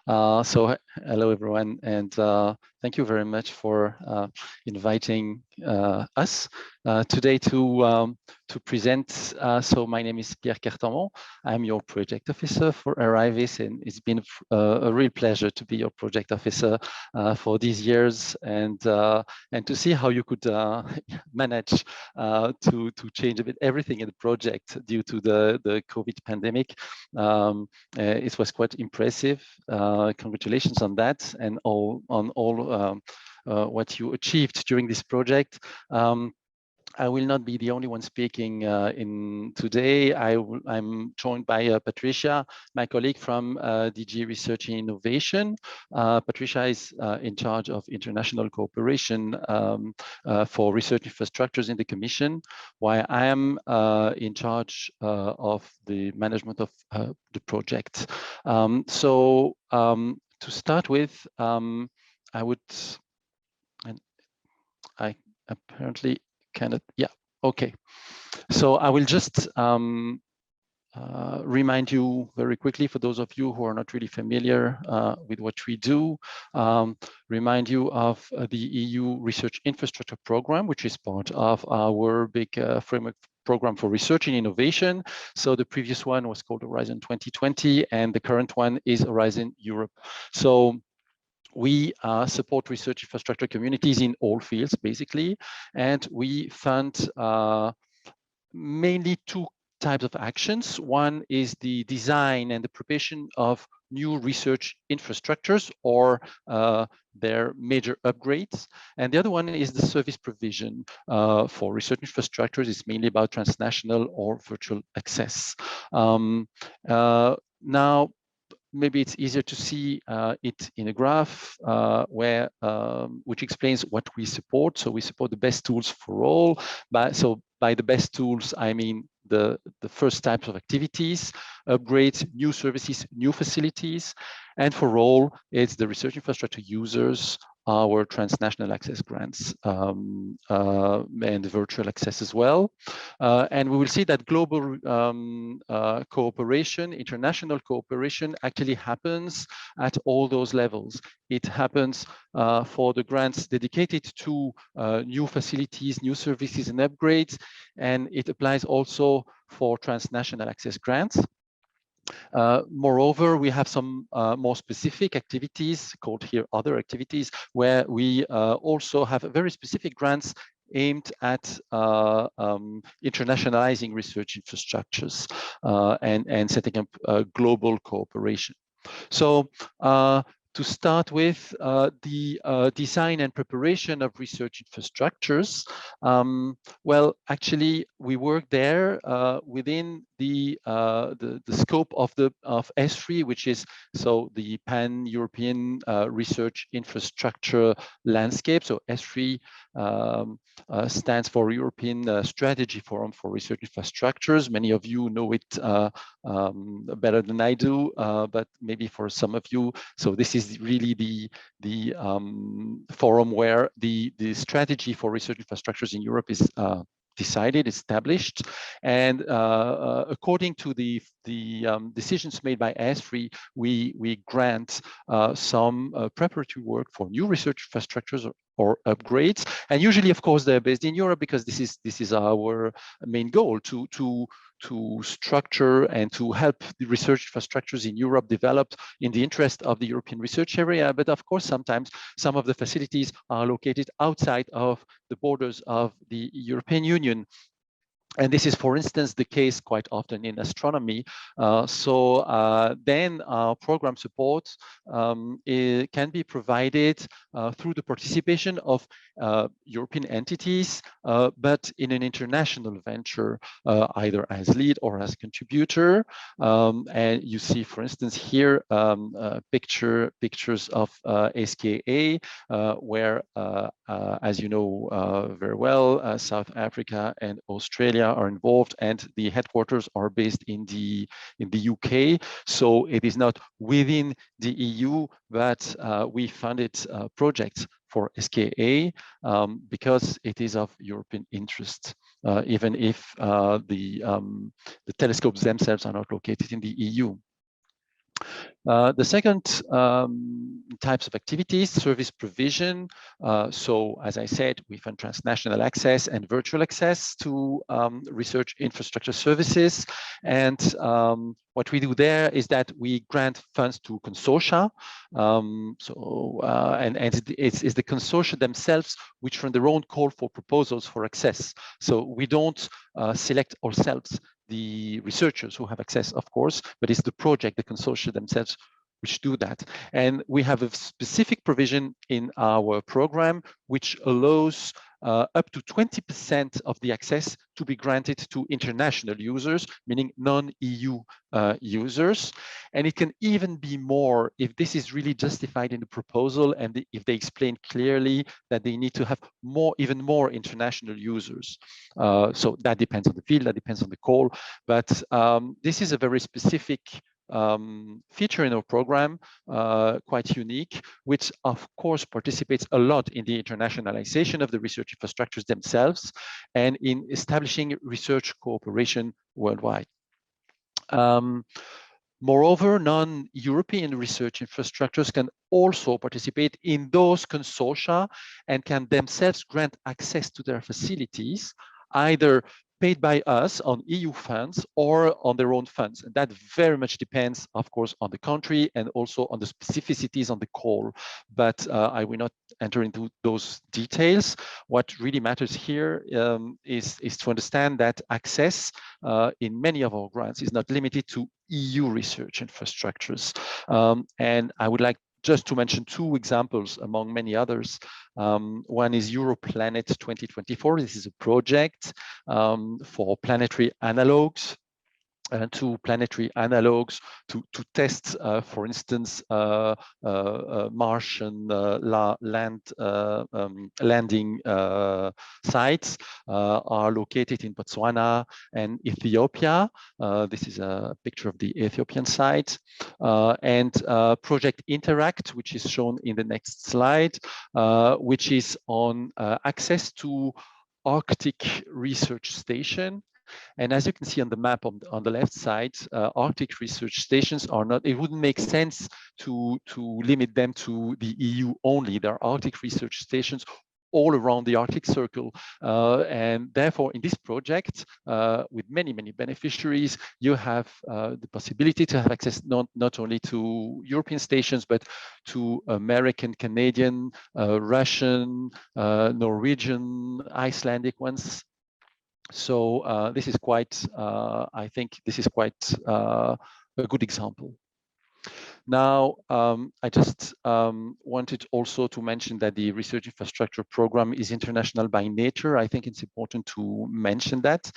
Hello everyone, and thank you very much for inviting us today to present. So my name is Pierre Cartamont. I'm your project officer for RI-VIS, and it's been a real pleasure to be your project officer for these years, and to see how you could manage to change a bit everything in the project due to the COVID pandemic. It was quite impressive. Congratulations on that and on all what you achieved during this project. I will not be the only one speaking in today. I'm joined by Patricia, my colleague from DG Research and Innovation. Patricia is in charge of international cooperation for research infrastructures in the Commission, while I am in charge of the management of the project. To start with, I would, and I apparently cannot, yeah, okay. So I will just remind you very quickly, for those of you who are not really familiar with what we do, remind you of the EU Research Infrastructure Program, which is part of our big framework program for research and innovation. So the previous one was called Horizon 2020, and the current one is Horizon Europe. So we support research infrastructure communities in all fields, basically, and we fund mainly two types of actions. One is the design and the preparation of new research infrastructures or their major upgrades. And the other one is the service provision for research infrastructures. It's mainly about transnational or virtual access. Now, maybe it's easier to see it in a graph which explains what we support. So we support the best tools for all. So by the best tools, I mean the first types of activities, upgrades, new services, new facilities. And for all, it's the research infrastructure users, our transnational access grants, and virtual access as well. And we will see that global cooperation, international cooperation actually happens at all those levels. It happens for the grants dedicated to new facilities, new services and upgrades, and it applies also for transnational access grants. Moreover, we have some more specific activities called here other activities, where we also have very specific grants aimed at internationalizing research infrastructures and setting up global cooperation. So to start with, the design and preparation of research infrastructures. Well, actually, we work there within the scope of ESRI, which is so the Pan-European Research Infrastructure Landscape. So ESRI stands for European Strategy Forum for Research Infrastructures. Many of you know it better than I do, but maybe for some of you. So this is really the forum where the strategy for research infrastructures in Europe is decided, established, and according to the decisions made by ESRI, we grant some preparatory work for new research infrastructures or upgrades, and usually, of course, they're based in Europe because this is our main goal to structure and to help the research infrastructures in Europe develop in the interest of the European research area. But of course, sometimes some of the facilities are located outside of the borders of the European Union. And this is, for instance, the case quite often in astronomy. Then program support can be provided through the participation of European entities, but in an international venture, either as lead or as contributor. And you see, for instance, here pictures of SKA, where, as you know very well, South Africa and Australia are involved, and the headquarters are based in the UK. So it is not within the EU, but we funded projects for SKA because it is of European interest, even if the telescopes themselves are not located in the EU. The second types of activities, service provision. So as I said, we fund transnational access and virtual access to research infrastructure services. And what we do there is that we grant funds to consortia. And it's the consortia themselves which run their own call for proposals for access. So we don't select ourselves the researchers who have access, of course, but it's the project, the consortia themselves, which do that. And we have a specific provision in our program which allows up to 20% of the access to be granted to international users, meaning non-EU users. And it can even be more if this is really justified in the proposal and if they explain clearly that they need to have even more international users. So that depends on the field, that depends on the call. But this is a very specific feature in our program, quite unique, which of course participates a lot in the internationalization of the research infrastructures themselves and in establishing research cooperation worldwide. Moreover, non-European research infrastructures can also participate in those consortia and can themselves grant access to their facilities, either paid by us on EU funds or on their own funds. And that very much depends, of course, on the country and also on the specificities on the call. But I will not enter into those details. What really matters here is to understand that access in many of our grants is not limited to EU research infrastructures. And I would like just to mention two examples among many others. One is EuroPlanet 2024. This is a project for planetary analogs. To planetary analogs to test, for instance, Martian landing sites are located in Botswana and Ethiopia. This is a picture of the Ethiopian site. And Project Interact, which is shown in the next slide, which is on access to Arctic Research Station. And as you can see on the map on the left side, Arctic research stations are not, it wouldn't make sense to limit them to the EU only. There are Arctic research stations all around the Arctic Circle. And therefore, in this project, with many, many beneficiaries, you have the possibility to have access not only to European stations, but to American, Canadian, Russian, Norwegian, Icelandic ones. So this is quite, I think this is quite a good example. Now, I just wanted also to mention that the research infrastructure program is international by nature. I think it's important to mention that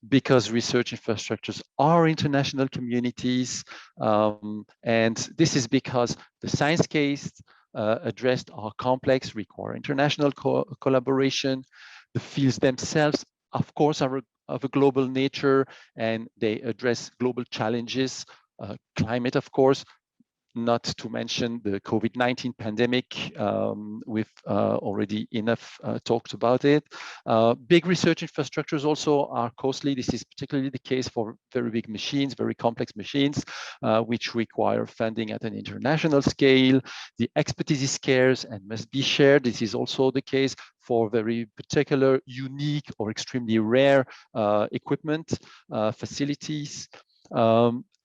because research infrastructures are international communities. And this is because the science case addressed are complex, require international collaboration. The fields themselves, of course, are of a global nature and they address global challenges, climate, of course, not to mention the COVID-19 pandemic. We've already enough talked about it. Big research infrastructures also are costly. This is particularly the case for very big machines, very complex machines, which require funding at an international scale. The expertise is scarce and must be shared. This is also the case for very particular, unique, or extremely rare equipment, facilities.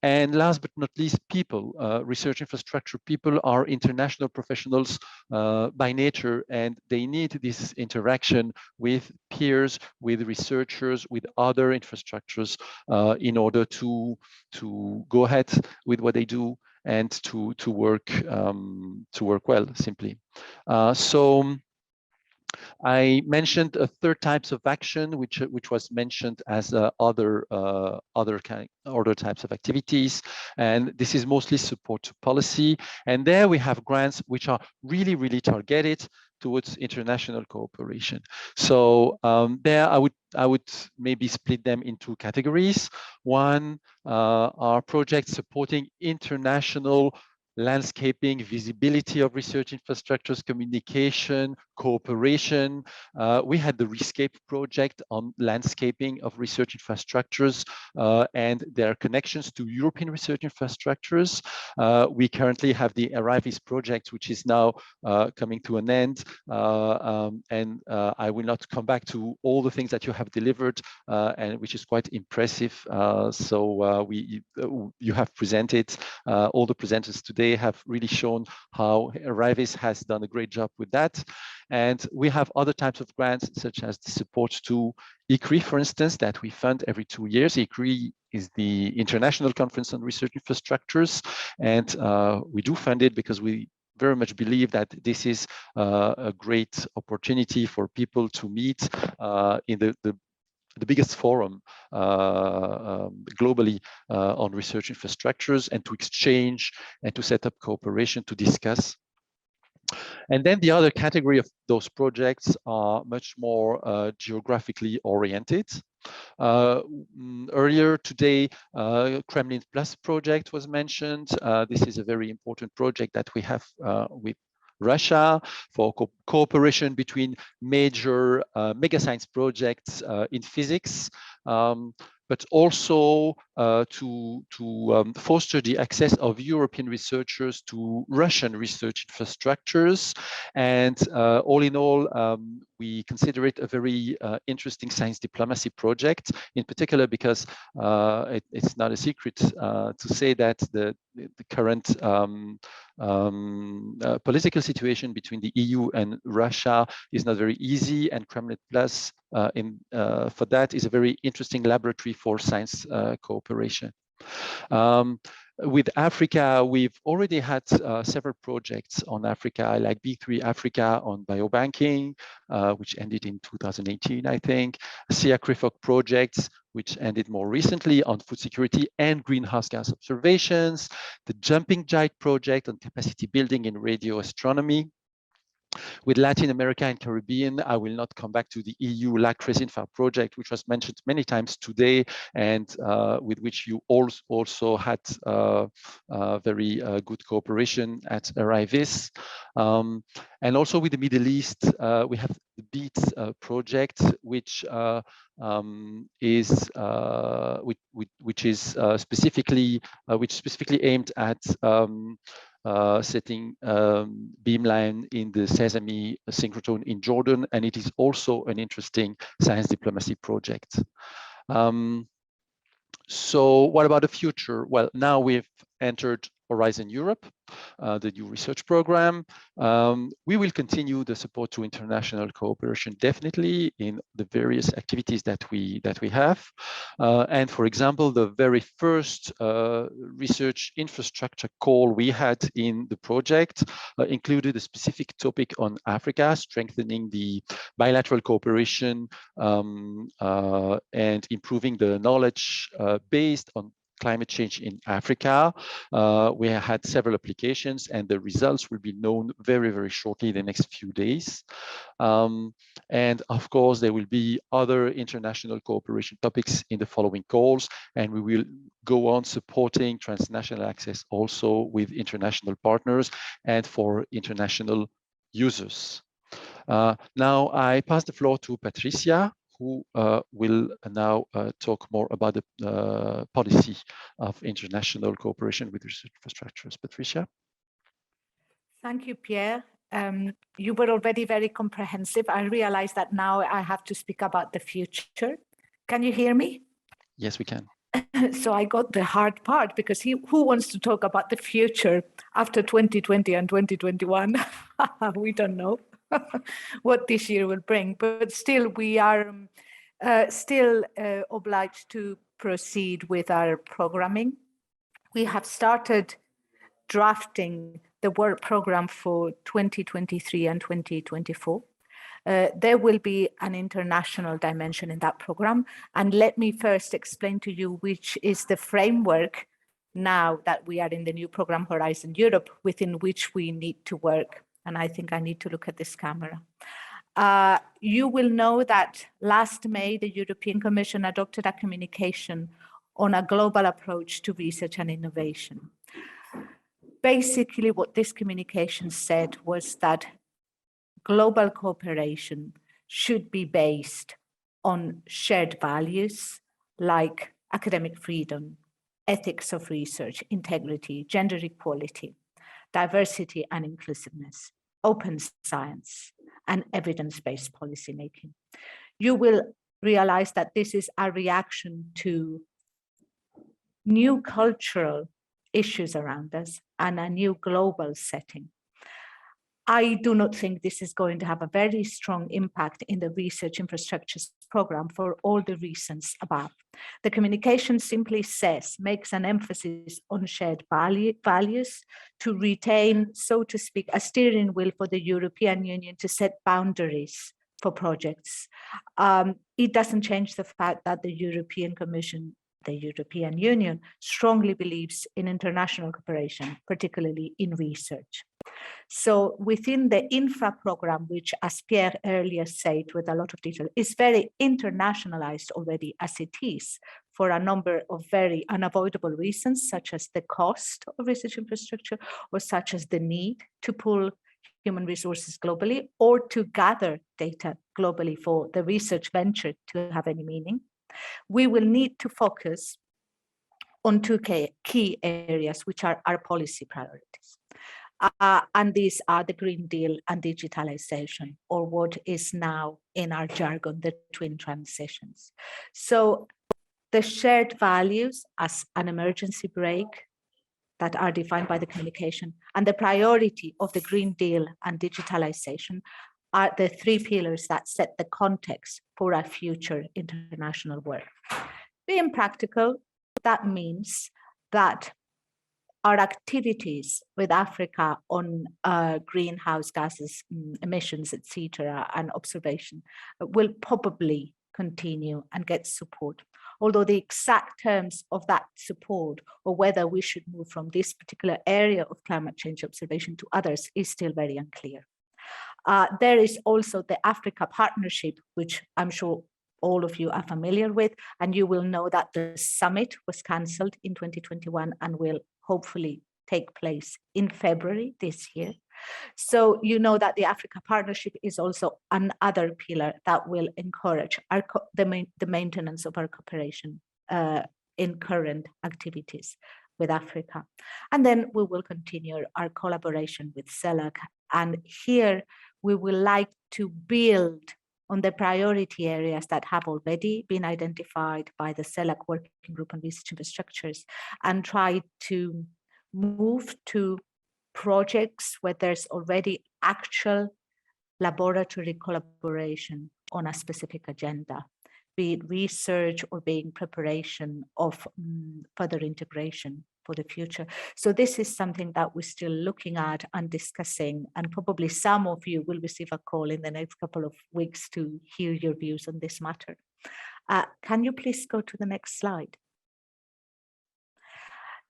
And last but not least, people, research infrastructure people are international professionals by nature, and they need this interaction with peers, with researchers, with other infrastructures in order to go ahead with what they do and to work well, simply. So I mentioned a third types of action, which was mentioned as other types of activities, and this is mostly support to policy. And there we have grants which are really targeted towards international cooperation. So there I would maybe split them into categories. One are projects supporting international landscaping, visibility of research infrastructures, communication, cooperation. We had the Rescape project on landscaping of research infrastructures and their connections to European research infrastructures. We currently have the RI-VIS project, which is now coming to an end. And I will not come back to all the things that you have delivered, and which is quite impressive. You have presented, all the presenters today have really shown how RI-VIS has done a great job with that. And we have other types of grants, such as the support to ICRI, for instance, that we fund every 2 years. ICRI is the International Conference on Research Infrastructures, and we do fund it because we very much believe that this is a great opportunity for people to meet in the biggest forum globally on research infrastructures, and to exchange and to set up cooperation to discuss. And then the other category of those projects are much more geographically oriented. Earlier today, Kremlin Plus project was mentioned. This is a very important project that we have with Russia for cooperation between major mega science projects in physics, but also to foster the access of European researchers to Russian research infrastructures. And all in all, we consider it a very interesting science diplomacy project, in particular because it's not a secret to say that the current political situation between the EU and Russia is not very easy, and Kremlin Plus for that is a very interesting laboratory for science cooperation. With Africa, we've already had several projects on Africa, like B3 Africa on biobanking, which ended in 2018, I think. SIAC-RIFOC projects, which ended more recently on food security and greenhouse gas observations. The Jumping Giant project on capacity building in radio astronomy. With Latin America and Caribbean, I will not come back to the EU LAC RESINFA project, which was mentioned many times today, and with which you also had very good cooperation at RI-VIS. And also with the Middle East, we have the BEAT project, which is specifically aimed at setting beamline in the Sesame synchrotron in Jordan, and it is also an interesting science diplomacy project. So what about the future? Well, now we've entered Horizon Europe, the new research program. We will continue the support to international cooperation definitely in the various activities that we have. And for example, the very first research infrastructure call we had in the project included a specific topic on Africa, strengthening the bilateral cooperation and improving the knowledge based on climate change in Africa. We had several applications, and the results will be known very, very shortly in the next few days. And of course, there will be other international cooperation topics in the following calls, and we will go on supporting transnational access also with international partners and for international users. Now I pass the floor to Patricia, who will now talk more about the policy of international cooperation with research infrastructures. Patricia? Thank you, Pierre. You were already very comprehensive. I realize that now I have to speak about the future. Can you hear me? Yes, we can. So I got the hard part, because who wants to talk about the future after 2020 and 2021? We don't know what this year will bring, but still we are obliged to proceed with our programming. We have started drafting the work program for 2023 and 2024. There will be an international dimension in that program. And let me first explain to you which is the framework now that we are in the new program Horizon Europe, within which we need to work. And I think I need to look at this camera. You will know that last May, the European Commission adopted a communication on a global approach to research and innovation. Basically, what this communication said was that global cooperation should be based on shared values like academic freedom, ethics of research, integrity, gender equality, diversity and inclusiveness, open science, and evidence-based policymaking. You will realize that this is a reaction to new cultural issues around us and a new global setting. I do not think this is going to have a very strong impact in the research infrastructures program for all the reasons above. The communication simply makes an emphasis on shared values to retain, so to speak, a steering wheel for the European Union to set boundaries for projects. It doesn't change the fact that the European Commission, the European Union, strongly believes in international cooperation, particularly in research. So within the infra program, which as Pierre earlier said with a lot of detail, is very internationalized already as it is for a number of very unavoidable reasons, such as the cost of research infrastructure, or such as the need to pull human resources globally or to gather data globally for the research venture to have any meaning. We will need to focus on two key areas, which are our policy priorities. And these are the Green Deal and digitalization, or what is now in our jargon, the twin transitions. So the shared values as an emergency brake that are defined by the communication and the priority of the Green Deal and digitalization are the three pillars that set the context for our future international work. Being practical, that means that our activities with Africa on greenhouse gases, emissions, etc., and observation will probably continue and get support. Although the exact terms of that support or whether we should move from this particular area of climate change observation to others is still very unclear. There is also the Africa Partnership, which I'm sure all of you are familiar with, and you will know that the summit was cancelled in 2021 and will hopefully take place in February this year. So you know that the Africa Partnership is also another pillar that will encourage the maintenance of our cooperation in current activities with Africa. And then we will continue our collaboration with CELAC. And here we would like to build on the priority areas that have already been identified by the CELAC Working Group on Research Infrastructures and try to move to projects where there's already actual laboratory collaboration on a specific agenda, be it research or being preparation of further integration for the future. So this is something that we're still looking at and discussing, and probably some of you will receive a call in the next couple of weeks to hear your views on this matter. Can you please go to the next slide?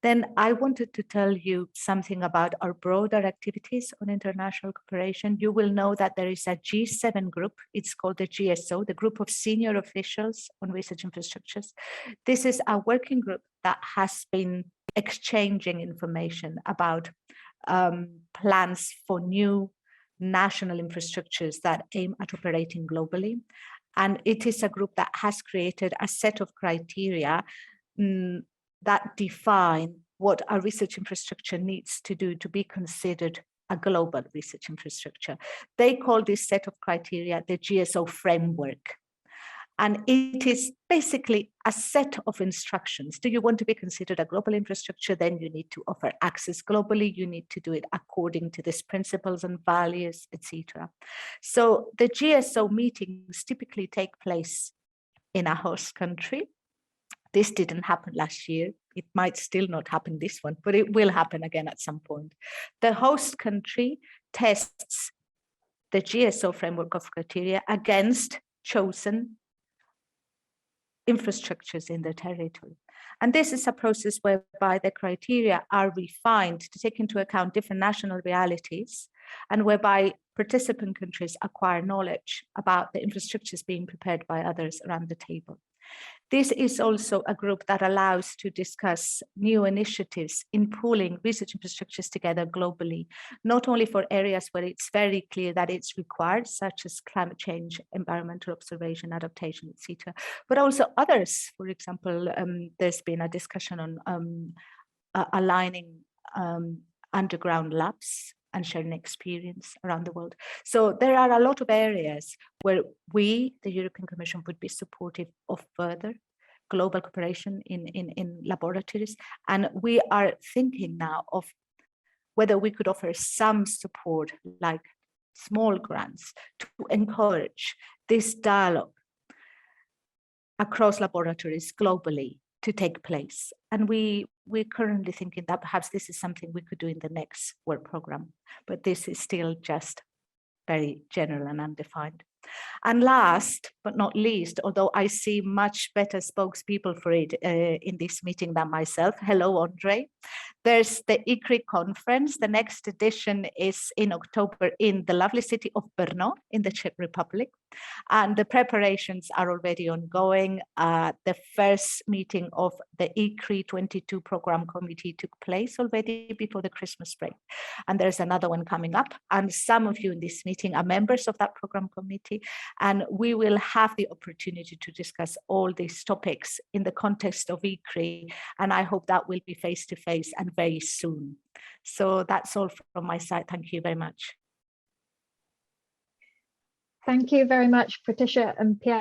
Then I wanted to tell you something about our broader activities on international cooperation. You will know that there is a G7 group. It's called the GSO, the Group of Senior Officials on Research Infrastructures. This is a working group that has been exchanging information about plans for new national infrastructures that aim at operating globally. And it is a group that has created a set of criteria that define what our research infrastructure needs to do to be considered a global research infrastructure. They call this set of criteria the GSO framework. And it is basically a set of instructions. Do you want to be considered a global infrastructure? Then you need to offer access globally. You need to do it according to these principles and values, etc. So the GSO meetings typically take place in a host country. This didn't happen last year. It might still not happen this one, but it will happen again at some point. The host country tests the GSO framework of criteria against chosen infrastructures in the territory. And this is a process whereby the criteria are refined to take into account different national realities and whereby participant countries acquire knowledge about the infrastructures being prepared by others around the table. This is also a group that allows to discuss new initiatives in pooling research infrastructures together globally, not only for areas where it's very clear that it's required, such as climate change, environmental observation, adaptation, etc., but also others. For example, there's been a discussion on aligning underground labs and sharing experience around the world. So there are a lot of areas where we, the European Commission, would be supportive of further global cooperation in laboratories. And we are thinking now of whether we could offer some support, like small grants, to encourage this dialogue across laboratories globally to take place. And we're currently thinking that perhaps this is something we could do in the next work program, but this is still just very general and undefined. And last but not least, although I see much better spokespeople for it in this meeting than myself, hello, Andre. There's the ICRI conference. The next edition is in October in the lovely city of Brno in the Czech Republic. And the preparations are already ongoing. The first meeting of the ICRI 22 program committee took place already before the Christmas break. And there's another one coming up. And some of you in this meeting are members of that program committee. And we will have the opportunity to discuss all these topics in the context of ICRI. And I hope that will be face-to-face and very soon. So that's all from my side. Thank you very much. Thank you very much, Patricia and Pierre.